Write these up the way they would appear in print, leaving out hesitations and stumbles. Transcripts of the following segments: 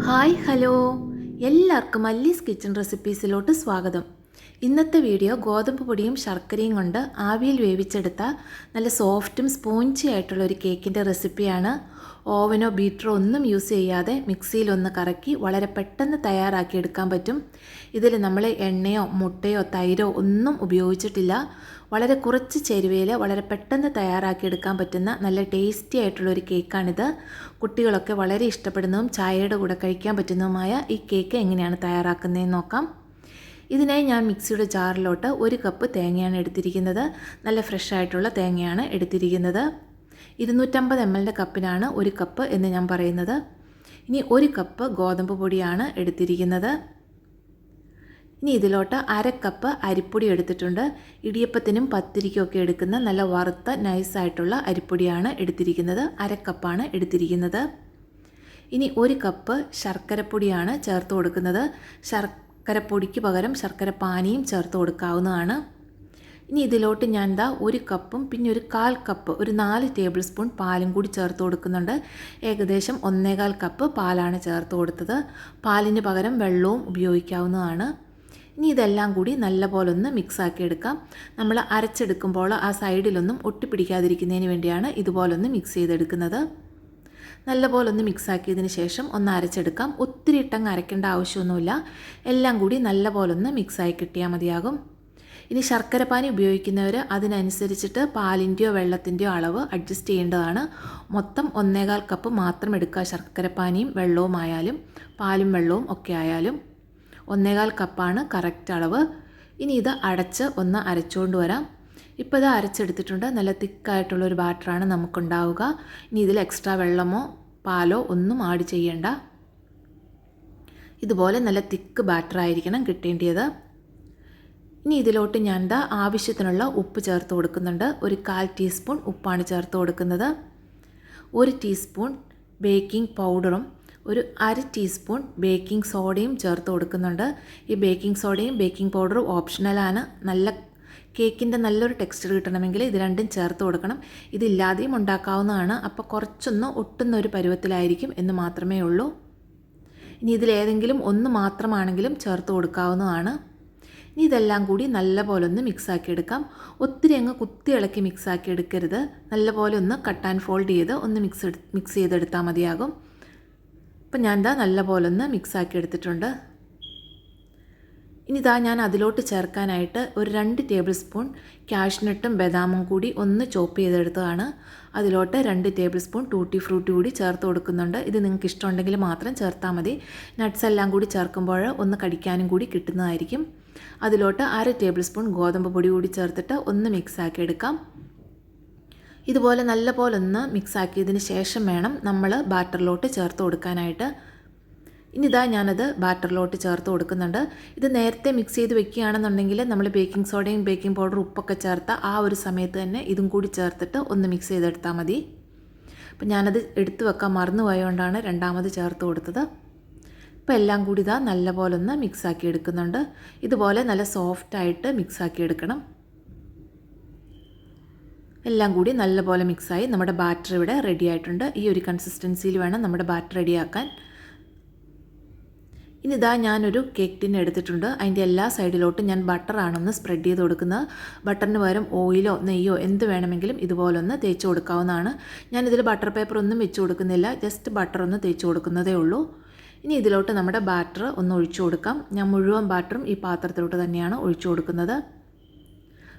Hi hello എല്ലാവർക്കും മല്ലീസ് kitchen റെസിപ്പീസിലോട്ട് സ്വാഗതം. ഇന്നത്തെ വീഡിയോ ഗോതമ്പ് പൊടിയും ശർക്കരയും കൊണ്ട് ആവിയിൽ വേവിച്ചെടുത്ത നല്ല സോഫ്റ്റും സ്പോഞ്ചി ആയിട്ടുള്ള ഒരു കേക്കിൻ്റെ റെസിപ്പിയാണ്. ഓവനോ ബീറ്ററോ ഒന്നും യൂസ് ചെയ്യാതെ മിക്സിയിലൊന്ന് കറക്കി വളരെ പെട്ടെന്ന് തയ്യാറാക്കിയെടുക്കാൻ പറ്റും. ഇതിൽ നമ്മൾ എണ്ണയോ മുട്ടയോ തൈരോ ഒന്നും ഉപയോഗിച്ചിട്ടില്ല. വളരെ കുറച്ച് ചേരുവയിൽ വളരെ പെട്ടെന്ന് തയ്യാറാക്കിയെടുക്കാൻ പറ്റുന്ന നല്ല ടേസ്റ്റി ആയിട്ടുള്ളൊരു കേക്കാണിത്. കുട്ടികളൊക്കെ വളരെ ഇഷ്ടപ്പെടുന്നതും ചായയുടെ കൂടെ കഴിക്കാൻ പറ്റുന്നതുമായ ഈ കേക്ക് എങ്ങനെയാണ് തയ്യാറാക്കുന്നതെന്ന് നോക്കാം. ഇതിനായി ഞാൻ മിക്സിയുടെ ജാറിലോട്ട് 1 കപ്പ് തേങ്ങയാണ് എടുത്തിരിക്കുന്നത്. നല്ല ഫ്രഷ് ആയിട്ടുള്ള തേങ്ങയാണ് എടുത്തിരിക്കുന്നത്. 250 ml കപ്പിനാണ് 1 കപ്പ് എന്ന് ഞാൻ പറയുന്നത്. ഇനി 1 കപ്പ് ഗോതമ്പ് പൊടിയാണ് എടുത്തിരിക്കുന്നത്. ഇനി ഇതിലോട്ട് 1/2 കപ്പ് അരിപ്പൊടി എടുത്തിട്ടുണ്ട്. ഇടിയപ്പത്തിനും പത്തിരിക്കും ഒക്കെ എടുക്കുന്ന നല്ല വറുത്ത നൈസായിട്ടുള്ള അരിപ്പൊടിയാണ് എടുത്തിരിക്കുന്നത്. 1/2 കപ്പാണ് എടുത്തിരിക്കുന്നത്. ഇനി 1 കപ്പ് ശർക്കരപ്പൊടിയാണ് ചേർത്ത് കൊടുക്കുന്നത്. ശർക്കരപ്പൊടിക്ക് പകരം ശർക്കര പാനിയും ചേർത്ത് കൊടുക്കാവുന്നതാണ്. ഇനി ഇതിലോട്ട് ഞാൻ 1 കപ്പും പിന്നെ ഒരു 1/4 കപ്പ് ഒരു 4 ടേബിൾ സ്പൂൺ പാലും കൂടി ചേർത്ത് കൊടുക്കുന്നുണ്ട്. ഏകദേശം 1/4 കപ്പ് പാലാണ് ചേർത്ത് കൊടുത്തത്. പാലിന് പകരം വെള്ളവും ഉപയോഗിക്കാവുന്നതാണ്. ഇനി ഇതെല്ലാം കൂടി നല്ലപോലെ ഒന്ന് മിക്സാക്കി എടുക്കാം. നമ്മൾ അരച്ചെടുക്കുമ്പോൾ ആ സൈഡിലൊന്നും ഒട്ടിപ്പിടിക്കാതിരിക്കുന്നതിന് വേണ്ടിയാണ് ഇതുപോലൊന്ന് മിക്സ് ചെയ്തെടുക്കുന്നത്. നല്ലപോലെ ഒന്ന് മിക്സാക്കിയതിന് ശേഷം ഒന്ന് അരച്ചെടുക്കാം. ഒത്തിരി ഇട്ടങ്ങ് അരയ്ക്കേണ്ട ആവശ്യമൊന്നുമില്ല. എല്ലാം കൂടി നല്ലപോലെ ഒന്ന് മിക്സായി കിട്ടിയാൽ മതിയാകും. ഇനി ശർക്കരപ്പാനി ഉപയോഗിക്കുന്നവർ അതിനനുസരിച്ചിട്ട് പാലിൻ്റെയോ വെള്ളത്തിൻ്റെയോ അളവ് അഡ്ജസ്റ്റ് ചെയ്യേണ്ടതാണ്. മൊത്തം 1/4 കപ്പ് മാത്രം എടുക്കുക. ശർക്കരപ്പാനിയും വെള്ളവും ആയാലും പാലും വെള്ളവും ഒക്കെ ആയാലും 1/4 കപ്പാണ് കറക്റ്റ് അളവ്. ഇനി ഇത് അടച്ച് ഒന്ന് അരച്ചുകൊണ്ട് വരാം. ഇപ്പോൾ ഇത് അരച്ചെടുത്തിട്ടുണ്ട്. നല്ല തിക്കായിട്ടുള്ളൊരു ബാറ്ററാണ് നമുക്കുണ്ടാവുക. ഇനി ഇതിൽ എക്സ്ട്രാ വെള്ളമോ പാലോ ഒന്നും ആഡ് ചെയ്യേണ്ട. ഇതുപോലെ നല്ല തിക്ക് ബാറ്ററായിരിക്കണം കിട്ടേണ്ടത്. ഇനി ഇതിലോട്ട് ഞാൻ ആവശ്യത്തിനുള്ള ഉപ്പ് ചേർത്ത് കൊടുക്കുന്നുണ്ട്. ഒരു 1/4 ടീസ്പൂൺ ഉപ്പാണ് ചേർത്ത് കൊടുക്കുന്നത്. 1 ടീസ്പൂൺ ബേക്കിംഗ് പൗഡറും ഒരു 1/2 ടീസ്പൂൺ ബേക്കിംഗ് സോഡയും ചേർത്ത് കൊടുക്കുന്നുണ്ട്. ഈ ബേക്കിംഗ് സോഡയും ബേക്കിംഗ് പൗഡറും ഓപ്ഷണലാണ്. നല്ല കേക്കിൻ്റെ നല്ലൊരു ടെക്സ്ചർ കിട്ടണമെങ്കിൽ ഇത് രണ്ടും ചേർത്ത് കൊടുക്കണം. ഇതില്ലാതെയും ഉണ്ടാക്കാവുന്നതാണ്. അപ്പോൾ കുറച്ചൊന്ന് ഒട്ടുന്ന ഒരു പരുവത്തിലായിരിക്കും എന്ന് മാത്രമേ ഉള്ളൂ. ഇനി ഇതിലേതെങ്കിലും ഒന്ന് മാത്രമാണെങ്കിലും ചേർത്ത് കൊടുക്കാവുന്നതാണ്. ഇനി ഇതെല്ലാം കൂടി നല്ലപോലെ ഒന്ന് മിക്സാക്കി എടുക്കാം. ഒത്തിരി അങ്ങ് കുത്തി ഇളക്കി മിക്സാക്കി എടുക്കരുത്. നല്ലപോലെ ഒന്ന് കട്ട് ആൻഡ് ഫോൾഡ് ചെയ്ത് ഒന്ന് മിക്സ് ചെയ്തെടുത്താൽ മതിയാകും. അപ്പം ഞാൻ നല്ലപോലെ ഒന്ന് മിക്സാക്കി എടുത്തിട്ടുണ്ട്. ഇനി ഞാൻ അതിലോട്ട് ചേർക്കാനായിട്ട് ഒരു 2 ടേബിൾ സ്പൂൺ കാഷ്നട്ടും ബദാമും കൂടി ഒന്ന് ചോപ്പ് ചെയ്തെടുത്തതാണ്. അതിലോട്ട് 2 ടേബിൾ സ്പൂൺ ടൂട്ടി ഫ്രൂട്ടി കൂടി ചേർത്ത് കൊടുക്കുന്നുണ്ട്. ഇത് നിങ്ങൾക്ക് ഇഷ്ടമുണ്ടെങ്കിൽ മാത്രം ചേർത്താൽ മതി. നട്ട്സ് എല്ലാം കൂടി ചേർക്കുമ്പോൾ ഒന്ന് കടിക്കാനും കൂടി കിട്ടുന്നതായിരിക്കും. അതിലോട്ട് 1/2 ടേബിൾ സ്പൂൺ ഗോതമ്പ് പൊടി കൂടി ചേർത്തിട്ട് ഒന്ന് മിക്സാക്കി എടുക്കാം. ഇതുപോലെ നല്ലപോലെ ഒന്ന് മിക്സാക്കിയതിന് ശേഷം വേണം നമ്മൾ ബാറ്ററിലോട്ട് ചേർത്ത് കൊടുക്കാനായിട്ട്. ഇനി ഞാനത് ബാറ്ററിലോട്ട് ചേർത്ത് കൊടുക്കുന്നുണ്ട്. ഇത് നേരത്തെ മിക്സ് ചെയ്ത് വെക്കുകയാണെന്നുണ്ടെങ്കിൽ നമ്മൾ ബേക്കിംഗ് സോഡയും ബേക്കിംഗ് പൗഡറും ഉപ്പൊക്കെ ചേർത്ത ആ ഒരു സമയത്ത് തന്നെ ഇതും കൂടി ചേർത്തിട്ട് ഒന്ന് മിക്സ് ചെയ്തെടുത്താൽ മതി. അപ്പം ഞാനത് എടുത്തു വെക്കാൻ മറന്നു പോയതുകൊണ്ടാണ് രണ്ടാമത് ചേർത്ത് കൊടുത്തത്. ഇപ്പോൾ എല്ലാം കൂടി നല്ലപോലെ ഒന്ന് മിക്സാക്കി എടുക്കുന്നുണ്ട്. ഇതുപോലെ നല്ല സോഫ്റ്റായിട്ട് മിക്സാക്കി എടുക്കണം. എല്ലാം കൂടി നല്ലപോലെ മിക്സായി നമ്മുടെ ബാറ്റർ ഇവിടെ റെഡി ആയിട്ടുണ്ട്. ഈ ഒരു കൺസിസ്റ്റൻസിയിൽ വേണം നമ്മുടെ ബാറ്റർ റെഡിയാക്കാൻ. ഇനി ഞാനൊരു കേക്ക് ടിൻ എടുത്തിട്ടുണ്ട്. അതിൻ്റെ എല്ലാ സൈഡിലോട്ടും ഞാൻ ബട്ടറാണൊന്ന് സ്പ്രെഡ് ചെയ്ത് കൊടുക്കുന്നത്. ബട്ടറിന് പകരം ഓയിലോ നെയ്യോ എന്ത് വേണമെങ്കിലും ഇതുപോലൊന്ന് തേച്ച് കൊടുക്കാവുന്നതാണ്. ഞാനിതിൽ ബട്ടർ പേപ്പർ ഒന്നും വെച്ച് കൊടുക്കുന്നില്ല. ജസ്റ്റ് ബട്ടർ ഒന്ന് തേച്ച് കൊടുക്കുന്നതേ ഉള്ളൂ. ഇനി ഇതിലോട്ട് നമ്മുടെ ബാറ്റർ ഒന്ന് ഒഴിച്ചു കൊടുക്കാം. ഞാൻ മുഴുവൻ ബാറ്ററും ഈ പാത്രത്തിലോട്ട് തന്നെയാണ് ഒഴിച്ചു കൊടുക്കുന്നത്.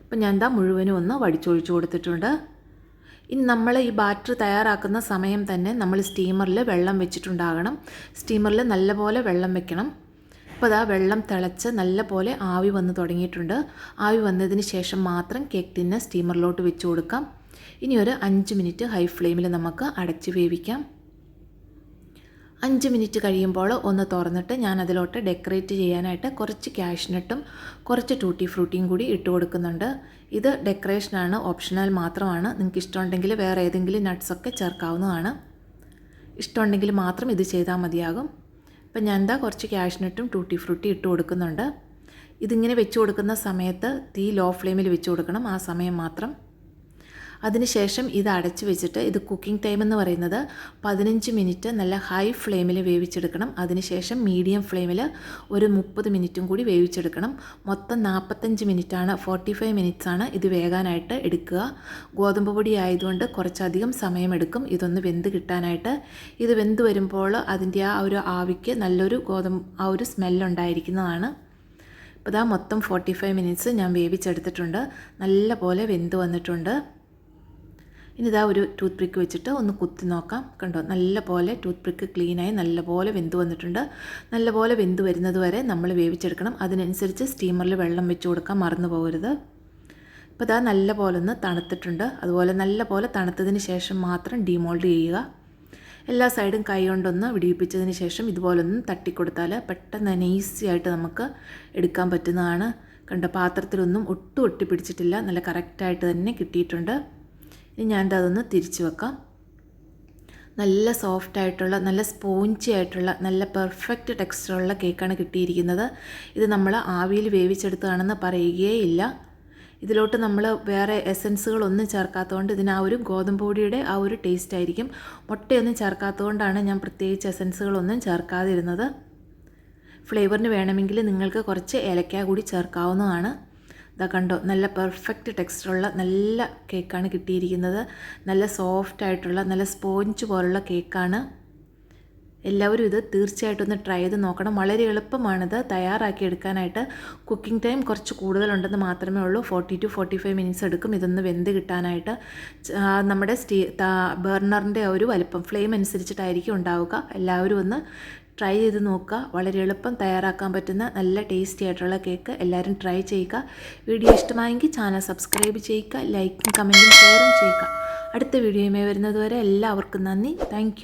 അപ്പം ഞാൻ മുഴുവനും ഒന്ന് വടിച്ചൊഴിച്ചു കൊടുത്തിട്ടുണ്ട്. ഇനി നമ്മൾ ഈ ബാറ്റർ തയ്യാറാക്കുന്ന സമയം തന്നെ നമ്മൾ സ്റ്റീമറിൽ വെള്ളം വെച്ചിട്ടുണ്ടാകണം. സ്റ്റീമറിൽ നല്ലപോലെ വെള്ളം വെക്കണം. അപ്പോൾ വെള്ളം തിളച്ച് നല്ലപോലെ ആവി വന്ന് തുടങ്ങിയിട്ടുണ്ട്. ആവി വന്നതിന് ശേഷം മാത്രം കേക്ക് ടിന്ന് സ്റ്റീമറിലോട്ട് വെച്ച് കൊടുക്കാം. ഇനി ഒരു 5 മിനിറ്റ് ഹൈ ഫ്ലെയിമിൽ നമുക്ക് അടച്ച് വേവിക്കാം. 5 മിനിറ്റ് കഴിയുമ്പോൾ ഒന്ന് തുറന്നിട്ട് ഞാൻ അതിലോട്ട് ഡെക്കറേറ്റ് ചെയ്യാനായിട്ട് കുറച്ച് കാഷ്നട്ടും കുറച്ച് ടൂട്ടി ഫ്രൂട്ടിയും കൂടി ഇട്ട് കൊടുക്കുന്നുണ്ട്. ഇത് ഡെക്കറേഷനാണ്, ഓപ്ഷണൽ മാത്രമാണ്. നിങ്ങൾക്ക് ഇഷ്ടമുണ്ടെങ്കിൽ വേറെ ഏതെങ്കിലും നട്ട്സൊക്കെ ചേർക്കാവുന്നതാണ്. ഇഷ്ടമുണ്ടെങ്കിൽ മാത്രം ഇത് ചെയ്താൽ മതിയാകും. അപ്പം ഞാൻ കുറച്ച് കാഷ്നട്ടും ടൂട്ടി ഫ്രൂട്ടി ഇട്ട് കൊടുക്കുന്നുണ്ട്. ഇതിങ്ങനെ വെച്ച് കൊടുക്കുന്ന സമയത്ത് തീ ലോ ഫ്ലെയിമിൽ വെച്ച് കൊടുക്കണം. ആ സമയം മാത്രം. അതിനുശേഷം ഇത് അടച്ചു വെച്ചിട്ട് ഇത് കുക്കിംഗ് ടൈം എന്ന് പറയുന്നത് 15 മിനിറ്റ് നല്ല ഹൈ ഫ്ലെയിമിൽ വേവിച്ചെടുക്കണം. അതിനുശേഷം മീഡിയം ഫ്ലെയിമിൽ ഒരു 30 മിനിറ്റും കൂടി വേവിച്ചെടുക്കണം. മൊത്തം 45 മിനിറ്റാണ്, 45 മിനിറ്റ്സാണ് ഇത് വേകാനായിട്ട് എടുക്കുക. ഗോതമ്പ് പൊടി ആയതുകൊണ്ട് കുറച്ചധികം സമയമെടുക്കും ഇതൊന്ന് വെന്ത് കിട്ടാനായിട്ട്. ഇത് വെന്ത് വരുമ്പോൾ അതിൻ്റെ ആ ഒരു ആവിക്ക് നല്ലൊരു ആ ഒരു സ്മെല്ലുണ്ടായിരിക്കുന്നതാണ്. അപ്പോൾ ഇതാ മൊത്തം 45 മിനിറ്റ്സ് ഞാൻ വേവിച്ചെടുത്തിട്ടുണ്ട്. നല്ല പോലെ വെന്ത് വന്നിട്ടുണ്ട്. ഇനി ഇതാ ഒരു ടൂത്ത് പിക്ക് വെച്ചിട്ട് ഒന്ന് കുത്തി നോക്കാം. കണ്ടോ, നല്ല പോലെ ടൂത്ത് പിക്ക് ക്ലീനായി നല്ല പോലെ വെന്ത് വന്നിട്ടുണ്ട്. നല്ല പോലെ വെന്ത് വരുന്നത് വരെ നമ്മൾ വേവിച്ചെടുക്കണം. അതിനനുസരിച്ച് സ്റ്റീമറിൽ വെള്ളം വെച്ച് കൊടുക്കാൻ മറന്നു പോകരുത്. ഇപ്പോൾ ഇതാ നല്ല പോലെ ഒന്ന് തണുത്തിട്ടുണ്ട്. അതുപോലെ നല്ല പോലെ തണുത്തതിന് ശേഷം മാത്രം ഡീമോൾഡ് ചെയ്യുക. എല്ലാ സൈഡും കൈ കൊണ്ടൊന്ന് വിടിയിപ്പിച്ചതിന് ശേഷം ഇതുപോലൊന്ന് തട്ടിക്കൊടുത്താൽ പെട്ടെന്ന് തന്നെ ഈസി ആയിട്ട് നമുക്ക് എടുക്കാൻ പറ്റുന്നതാണ്. കണ്ട, പാത്രത്തിലൊന്നും ഒട്ടും ഒട്ടിപ്പിടിച്ചിട്ടില്ല, നല്ല കറക്റ്റായിട്ട് തന്നെ കിട്ടിയിട്ടുണ്ട്. ഇനി ഞാൻ അതൊന്ന് തിരിച്ചു വെക്കാം. നല്ല സോഫ്റ്റായിട്ടുള്ള നല്ല സ്പോഞ്ചി ആയിട്ടുള്ള നല്ല പെർഫെക്റ്റ് ടെക്സ്ചറുള്ള കേക്കാണ് കിട്ടിയിരിക്കുന്നത്. ഇത് നമ്മൾ ആവിയിൽ വേവിച്ചെടുത്തതാണെന്ന് പറയുകയേ ഇല്ല. ഇതിലോട്ട് നമ്മൾ വേറെ എസൻസുകളൊന്നും ചേർക്കാത്തതുകൊണ്ട് ഇതിന് ആ ഒരു ഗോതമ്പ് പൊടിയുടെ ആ ഒരു ടേസ്റ്റ് ആയിരിക്കും. മുട്ടയൊന്നും ചേർക്കാത്തതുകൊണ്ടാണ് ഞാൻ പ്രത്യേകിച്ച് എസൻസുകളൊന്നും ചേർക്കാതിരുന്നത്. ഫ്ലേവറിന് വേണമെങ്കിൽ നിങ്ങൾക്ക് കുറച്ച് ഏലക്ക കൂടി ചേർക്കാവുന്നതാണ്. ഇതാ കണ്ടോ, നല്ല പെർഫെക്റ്റ് ടെക്സ്ചറുള്ള നല്ല കേക്കാണ് കിട്ടിയിരിക്കുന്നത്. നല്ല സോഫ്റ്റായിട്ടുള്ള നല്ല സ്പോഞ്ച് പോലുള്ള കേക്കാണ്. എല്ലാവരും ഇത് തീർച്ചയായിട്ടും ഒന്ന് ട്രൈ ചെയ്ത് നോക്കണം. വളരെ എളുപ്പമാണിത് തയ്യാറാക്കി എടുക്കാനായിട്ട്. കുക്കിംഗ് ടൈം കുറച്ച് കൂടുതലുണ്ടെന്ന് മാത്രമേ ഉള്ളൂ. 40 to 45 മിനിറ്റ്സ് എടുക്കും ഇതൊന്ന് വെന്ത് കിട്ടാനായിട്ട്. നമ്മുടെ ബർണറിൻ്റെ ഒരു വലിപ്പം ഫ്ലെയിം അനുസരിച്ചിട്ടായിരിക്കും ഉണ്ടാവുക. എല്ലാവരും ഒന്ന് ട്രൈ ചെയ്ത് നോക്കുക. വളരെ എളുപ്പം തയ്യാറാക്കാൻ പറ്റുന്ന നല്ല ടേസ്റ്റി ആയിട്ടുള്ള കേക്ക് എല്ലാവരും ട്രൈ ചെയ്യുക. വീഡിയോ ഇഷ്ടമായെങ്കിൽ ചാനൽ സബ്സ്ക്രൈബ് ചെയ്യുക, ലൈക്കും കമൻറ്റും ഷെയറും ചെയ്യുക. അടുത്ത വീഡിയോയുമായി വരുന്നതുവരെ എല്ലാവർക്കും നന്ദി. താങ്ക്